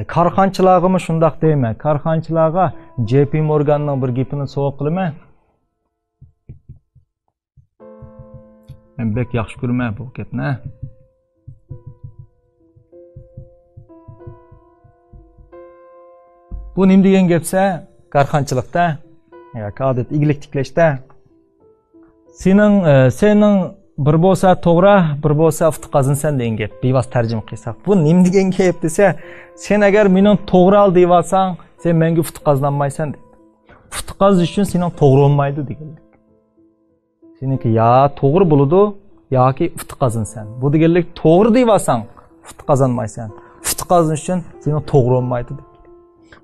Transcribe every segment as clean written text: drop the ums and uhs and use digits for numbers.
Karxançılığımı şundaq deyme. Karxançılığa JP Morgan'ның bir gepini so'q qilma. Men bek yaxshi ko'rma bu gapni. Bu nima degan gapsa, karxanchilikda yoki odat iglik tiklashda sening bir bo'lsa to'g'ri, bir bo'lsa ufti qazinsan degan gap. Bevos tarjima qilsak, bu nima degan gap desa, sen agar meni to'g'ri al deb olsang, sen menga ufti qazlanmaysan deb. Ufti qazish uchun sening to'g'ri olmaydi degan. Seniki ya to'g'ri bo'ladi yoki ufti qazinsan. Bu deganlik to'g'ri deb olsang, ufti qazanmaysan. Ufti qazinish uchun sening to'g'ri olmaydi deb.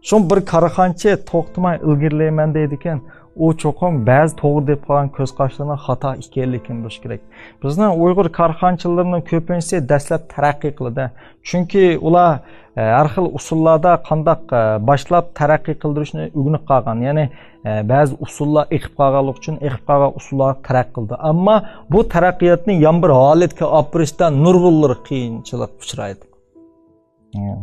Şun bir karxanchi to'xtamay ilgirlayman deydi ekan, o cho'qim ba'zi to'g'ri deb qolgan ko'z qarashlarni xato ekanligini bilish kerak. Bizning Uyg'ur karxanchilarining ko'pincha dastlab taraqqiy qiladi. Chunki ular har xil usullarda qandaq boshlab taraqqiy qildirishni o'rganib qolgan. Ya'ni ba'zi usullar eqib qolganlik uchun eqib qolgan usullar taraqqiy qildi. Ammo bu taraqqiyotni yon bir holatga olib kirishda nurg'unlar qiyinchilik uchraydi.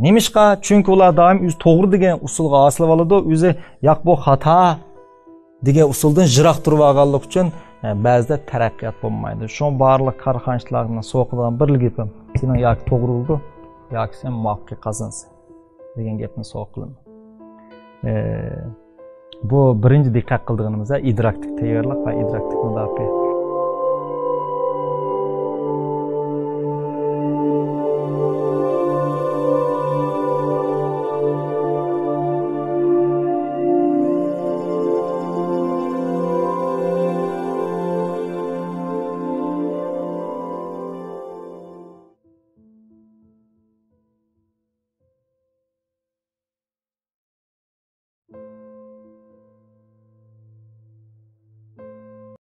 Nemişqa? Çünkü ular doim o'zi to'g'ri degan usulga osilib oladi, o'zi yo'q bu xato degan usuldan yiroq turib olganlik uchun ba'zida taraqqiyot bo'lmaydi. Shu barliq karxanchilarni so'qidan bir gapim, sening yoki to'g'ri bo'ldi, yoki sen muvaffaqiyat qozonsan degan gapni so'qilim. Bu birinchi diqqat qilganimizda idroklik tayyorlik va idroklik mudofaa.